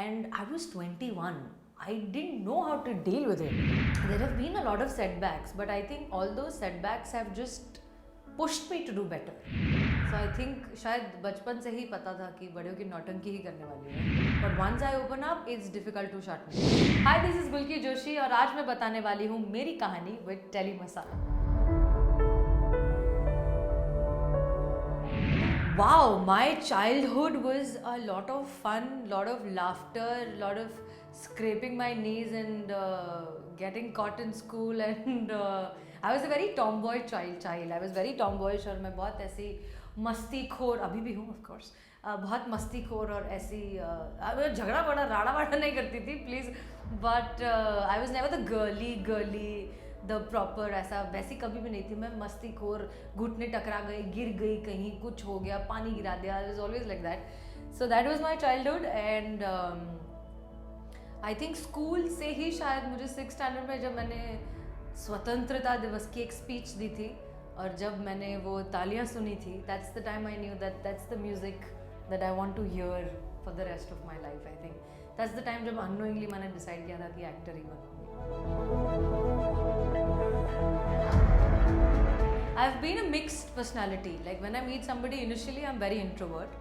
and I was 21. I didn't know how to deal with it. There have been a lot of setbacks, but I think all those setbacks have just pushed me to do better. So I think शायद बचपन से ही पता था कि बड़े होकर नौटंकी ही करने वाली है. But once I open up, it's difficult to shut me. Hi, this is गुल्की Joshi और आज मैं बताने वाली हूँ मेरी कहानी with Tele Masala. Wow, my childhood was a lot of fun, lot of laughter, lot of scraping my knees and getting caught in school and I was a very tomboy child. I was very tomboyish और मैं बहुत ऐसी मस्तीखोर अभी भी हूँ of course. बहुत मस्तीखोर और ऐसी झगड़ा बड़ा राड़ा वाड़ा नहीं करती थी please but I was never the girly the proper ऐसा वैसी कभी भी नहीं थी. मैं मस्तीखोर घुटने टकरा गए गिर गई कहीं कुछ हो गया पानी गिरा दिया. I was always like that. So that was my childhood and I think school से ही शायद मुझे 6th स्टैंडर्ड में जब मैंने स्वतंत्रता दिवस की एक स्पीच दी थी और जब मैंने वो तालियां सुनी थी that's the time I knew that that's the music that I want to hear for the rest of my life. I think that's the time जब अननोइंगली मैंने डिसाइड किया था कि एक्टर ही बनूंगी. I've been a mixed personality. Like when I meet somebody initially, I'm very introvert.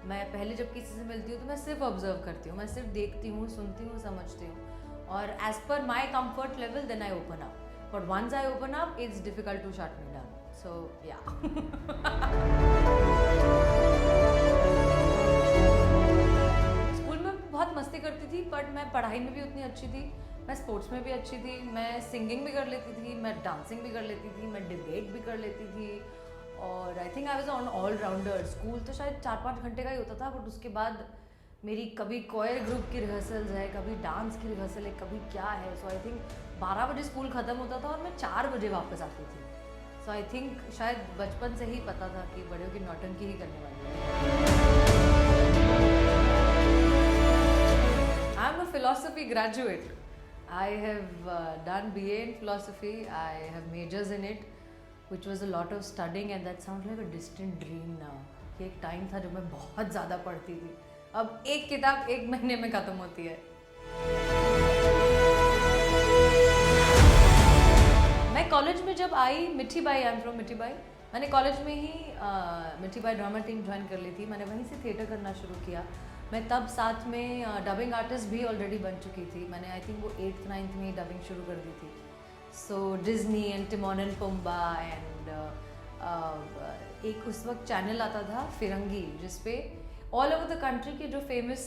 मैं पहले जब किसी से मिलती हूँ तो मैं सिर्फ ऑब्जर्व करती हूँ, मैं सिर्फ देखती हूँ, सुनती हूँ, समझती हूँ और as per my comfort level then I open up. But once I open up, it's difficult to shut me down. So yeah. School में बहुत मस्ती करती थी बट मैं पढ़ाई में भी उतनी अच्छी थी. मैं स्पोर्ट्स में भी अच्छी थी. मैं सिंगिंग भी कर लेती थी. मैं डांसिंग भी कर लेती थी. मैं डिबेट भी कर लेती थी. और आई think I was on all rounder. School तो शायद 4-5 घंटे का ही होता था बट उसके बाद मेरी कभी कोयर ग्रुप की रिहर्सल्स है, कभी डांस की रिहर्सल है, कभी क्या है. सो आई थिंक 12 बजे स्कूल ख़त्म होता था और मैं 4 बजे वापस आती थी. सो आई थिंक शायद बचपन से ही पता था कि बड़े होकर नौटंकी ही करने वाली है. I am a philosophy graduate. I have done BA in philosophy. I have majors in it, which was a lot of studying, and that sounds like a distant dream now. कि एक टाइम था जब मैं बहुत ज़्यादा पढ़ती थी. अब एक किताब 1 महीने में ख़त्म होती है. मैं कॉलेज में जब आई मिठी बाई, आई एम फ्रॉम मिठी बाई. मैंने कॉलेज में ही मिठी बाई ड्रामा टीम ज्वाइन कर ली थी. मैंने वहीं से थिएटर करना शुरू किया. मैं तब साथ में डबिंग आर्टिस्ट भी ऑलरेडी बन चुकी थी. मैंने आई थिंक वो 8th 9th में ही डबिंग शुरू कर दी थी. So Disney and Timon and Pumbaa and एक उस वक्त चैनल आता था फिरंगी जिसपे ऑल ओवर द कंट्री के जो फेमस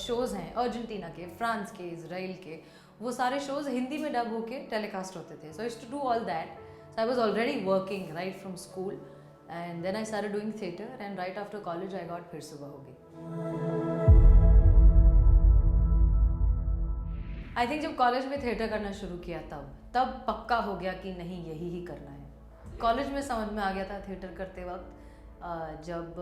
शोज़ हैं अर्जेंटीना के, फ्रांस के, इसराइल के, वो सारे शोज़ हिंदी में डब होके टेलीकास्ट होते थे. So I used to do all that. So I was already working right from school and then I started doing theatre and right after college I got फिर सुबह होगी. आई थिंक जब college में theatre करना शुरू किया तब पक्का हो गया कि नहीं यही ही करना है. कॉलेज में समझ में आ गया था थिएटर करते वक्त जब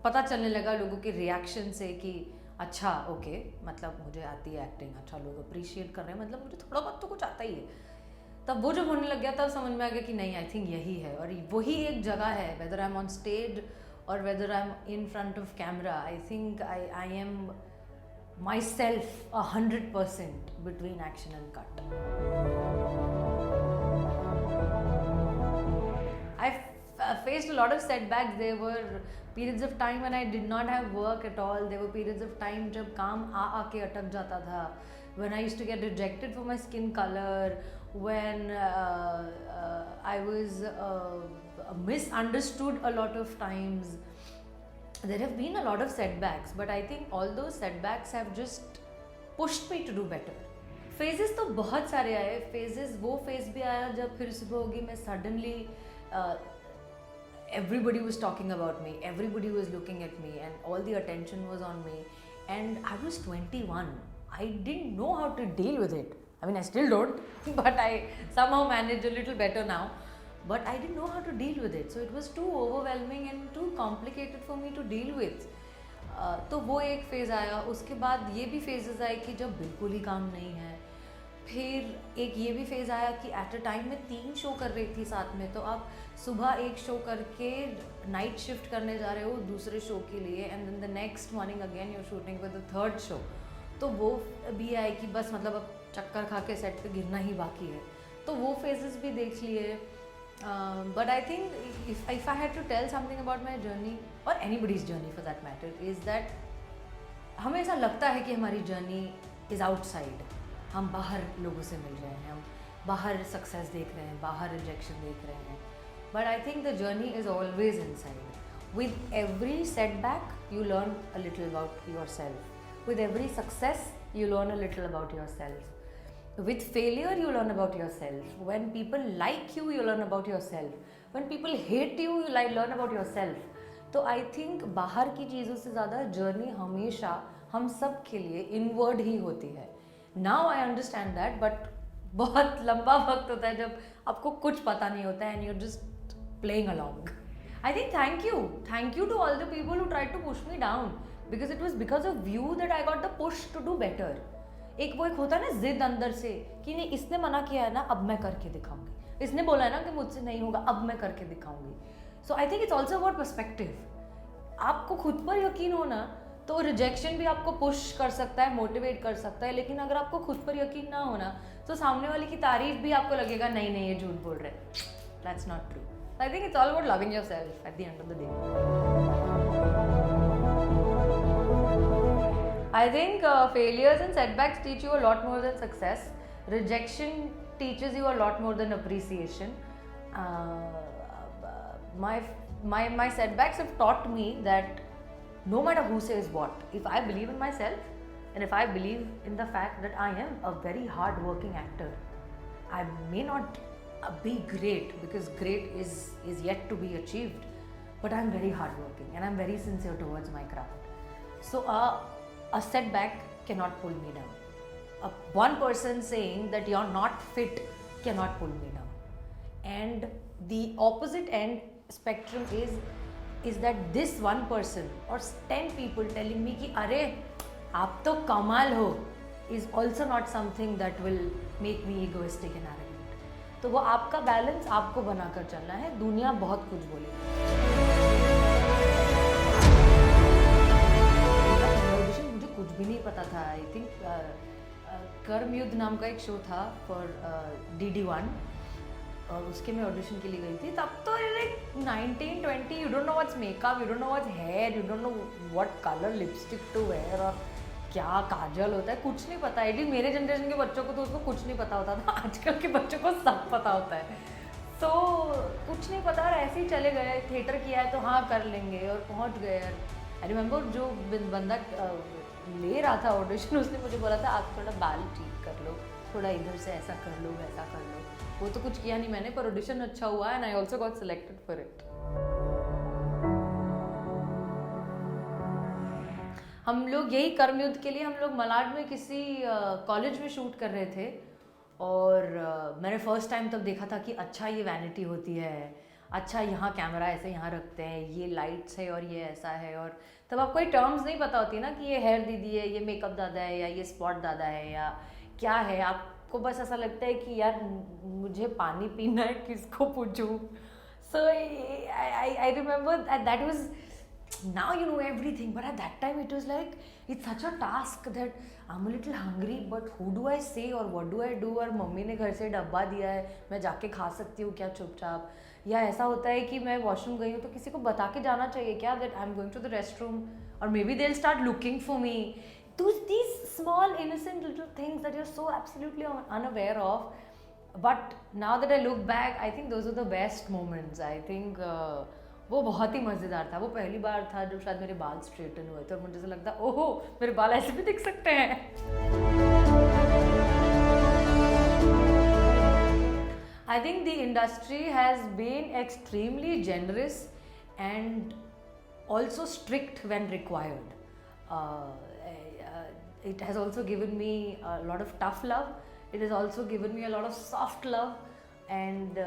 पता चलने लगा लोगों के रिएक्शन से कि अच्छा ओके मतलब मुझे आती है एक्टिंग, अच्छा लोग अप्रिशिएट कर रहे हैं, मतलब मुझे थोड़ा बहुत तो कुछ आता ही है. तब वो जब होने लग गया तब समझ में आ गया कि नहीं आई थिंक यही है और वही एक जगह है. Whether I am on stage और whether I am in front of camera, I think I am myself 100% between action and cut. I faced a lot of setbacks. There were periods of time when I did not have work at all. There were periods of time जब काम आके अटक जाता था. When I used to get rejected for my skin color. When I was misunderstood a lot of times. There have been a lot of setbacks, but I think all those setbacks have just pushed me to do better. Phases तो बहुत सारे आए. Phases वो phase भी आया जब फिर सुबह होगी मैं suddenly everybody was talking about me, everybody was looking at me and all the attention was on me and I was 21. I didn't know how to deal with it. I mean I still don't but I somehow manage a little better now. But I didn't know how to deal with it. So it was too overwhelming and too complicated for me to deal with. तो वो एक phase आया. उसके बाद ये भी phases आए कि जब बिल्कुल ही काम नहीं है, फिर एक ये भी फेज़ आया कि एट अ टाइम में 3 शो कर रही थी साथ में, तो आप सुबह एक शो करके नाइट शिफ्ट करने जा रहे हो दूसरे शो के लिए, and then the next morning again you're shooting with the third show. तो वो भी आए कि बस मतलब अब चक्कर खा के सेट पे गिरना ही बाकी है, तो वो फेजेस भी देख लिए। But I think if I had to tell something about my journey और anybody's journey for that matter, is that हमें ऐसा लगता है कि हमारी जर्नी इज़ आउटसाइड, हम बाहर लोगों से मिल रहे हैं, हम बाहर सक्सेस देख रहे हैं, बाहर रिजेक्शन देख रहे हैं, but I think the journey is always inside. With every setback you learn a little about your self, with every success you learn a little about yourself, with failure you learn about yourself, when people like you you learn about yourself, when people hate you you learn about yourself। तो I think बाहर की चीज़ों से ज़्यादा journey हमेशा हम सब के लिए इनवर्ड ही होती है। Now I understand that, but बहुत लंबा वक्त होता है जब आपको कुछ पता नहीं होता है and you just playing along. I think thank you to all the people who tried to push me down, because it was because of you that I got the push to do better. एक होता है ना जिद अंदर से कि नहीं, इसने मना किया है ना, अब मैं करके दिखाऊंगी, इसने बोला है ना कि मुझसे नहीं होगा, अब मैं करके दिखाऊंगी। So I think it's also about perspective. आपको खुद पर यकीन हो ना, तो रिजेक्शन भी आपको पुश कर सकता है, मोटिवेट कर सकता है, लेकिन अगर आपको खुद पर यकीन ना होना तो सामने वाले की तारीफ भी आपको लगेगा नहीं नहीं ये झूठ बोल रहे, that's not true. I think it's all about loving yourself at the end of the day. I think failures and setbacks teach you a lot more than success. Rejection teaches you a lot more than appreciation. My setbacks have taught me that no matter who says what, if I believe in myself and if I believe in the fact that I am a very hard working actor, I may not be great, because great is yet to be achieved, but I'm very hard working and I'm very sincere towards my craft. So a setback cannot pull me down. One person saying that you're not fit cannot pull me down. And the opposite end spectrum is that this one person or 10 people telling me कि अरे आप तो कमाल हो, is also not something that will make me egoistic and arrogant. तो वो आपका balance आपको बनाकर चलना है, दुनिया बहुत कुछ बोलेगी। कुछ भी नहीं पता था। आई थिंक कर्म युद्ध नाम का एक शो था फॉर DD1, और उसके मैं ऑडिशन के लिए गई थी। तब तो like 19-20, you don't know what's makeup, you don't know what's hair, you don't know what colour lipstick to wear और क्या काजल होता है, कुछ नहीं पता। एटलीस्ट मेरे जनरेशन के बच्चों को तो उसको कुछ नहीं पता होता था, आजकल के बच्चों को सब पता होता है। तो कुछ नहीं पता और ऐसे ही चले गए, थिएटर किया है तो हाँ कर लेंगे, और पहुँच गए। आई रिमेंबर जो बंदा ले रहा था ऑडिशन, उसने मुझे बोला था आप थोड़ा बाल ठीक कर लो, थोड़ा इधर से ऐसा कर लो वैसा कर लो। वो तो कुछ किया नहीं मैंने, पर ऑडिशन अच्छा हुआ and I also got selected for it. हम लोग यही कर्मयुद्ध के लिए हम लोग मलाड में किसी कॉलेज में शूट कर रहे थे, और मैंने फर्स्ट टाइम तब देखा था कि अच्छा ये वैनिटी होती है, अच्छा यहाँ कैमरा ऐसे यहाँ रखते हैं, ये लाइट्स है और ये ऐसा है। और तब आपको ये टर्म्स नहीं पता होती ना कि ये हेयर दीदी है, ये मेकअप दादा है, या ये स्पॉट दादा है, या क्या है। आपको बस ऐसा लगता है कि यार मुझे पानी पीना है, किसको पूछूं। So I remember that was, now you know everything, but at that time it was like it's such a task that I'm a little hungry, but who do I say or what do I do। और mummy ने घर से डब्बा दिया है, मैं जाके खा सकती हूँ क्या चुपचाप, या ऐसा होता है कि मैं वॉशरूम गई हूँ तो किसी को बता के जाना चाहिए क्या that I'm going to the restroom, or maybe they'll start looking for me। These small innocent little things that you're so absolutely unaware of, but now that I look back I think those are the best moments। I think वो बहुत ही मज़ेदार था। वो पहली बार था जब शायद मेरे बाल स्ट्रेटन हुए थे और मुझे ऐसा लगता ओहो मेरे बाल ऐसे भी दिख सकते हैं। I think the industry has been extremely generous and also strict when required. It has also given me a lot of tough love, it has also given me a lot of soft love, and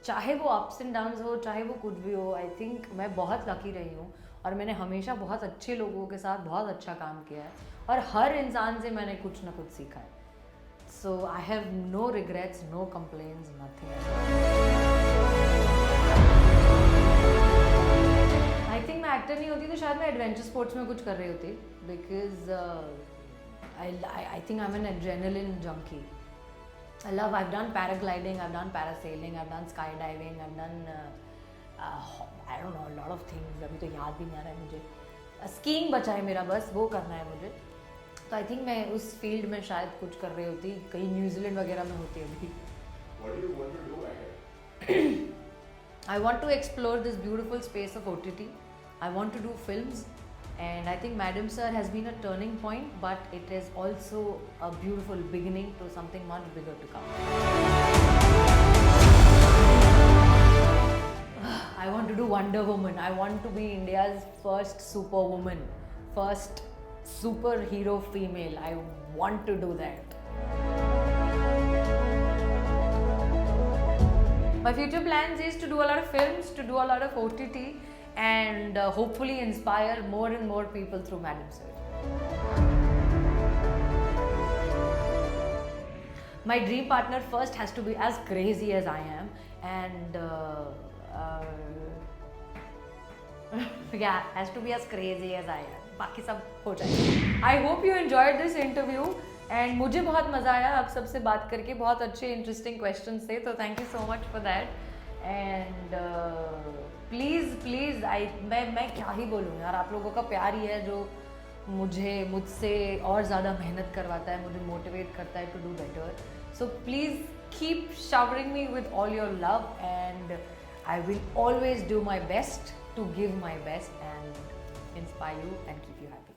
चाहे वो ups and downs हो, चाहे वो कुछ भी हो, I think मैं बहुत लकी रही हूँ और मैंने हमेशा बहुत अच्छे लोगों के साथ बहुत अच्छा काम किया है और हर इंसान से मैंने कुछ ना कुछ सीखा है। So I have no regrets, no complaints, nothing. I think मैं एक्टर नहीं होती तो शायद मैं एडवेंचर स्पोर्ट्स में कुछ कर रही होती, because I think I'm an adrenaline junkie. I've done paragliding, I've done parasailing, I've done skydiving, I've done I don't know, a lot of things. अभी तो याद भी नहीं आ रहा है मुझे. स्कीइंग बचा है मेरा, बस वो करना है मुझे. तो आई थिंक मैं उस फील्ड में शायद कुछ कर रही होती, कहीं न्यूजीलैंड वगैरह में होती अभी. What do you want to do ahead? I want to explore this beautiful space of OTT. I want to do films, and I think Madam Sir has been a turning point, but it is also a beautiful beginning to something much bigger to come. I want to do Wonder Woman. I want to be India's first superwoman, first superhero female. I want to do that. My future plans is to do a lot of films, to do a lot of OTT, and hopefully inspire more and more people through Madam Sir. My dream partner first has to be as crazy as I am, and yeah, has to be as crazy as I am. बाकी सब हो जाएगा. I hope you enjoyed this interview, and मुझे बहुत मज़ा आया आप सबसे बात करके. बहुत अच्छे इंटरेस्टिंग क्वेश्चंस थे, तो thank you so much for that. And please मैं क्या ही बोलूँ यार, आप लोगों का प्यार ही है जो मुझसे और ज़्यादा मेहनत करवाता है, मुझे मोटिवेट करता है to do better. So please keep showering me with all your love, and I will always do my best to give my best and inspire you and keep you happy.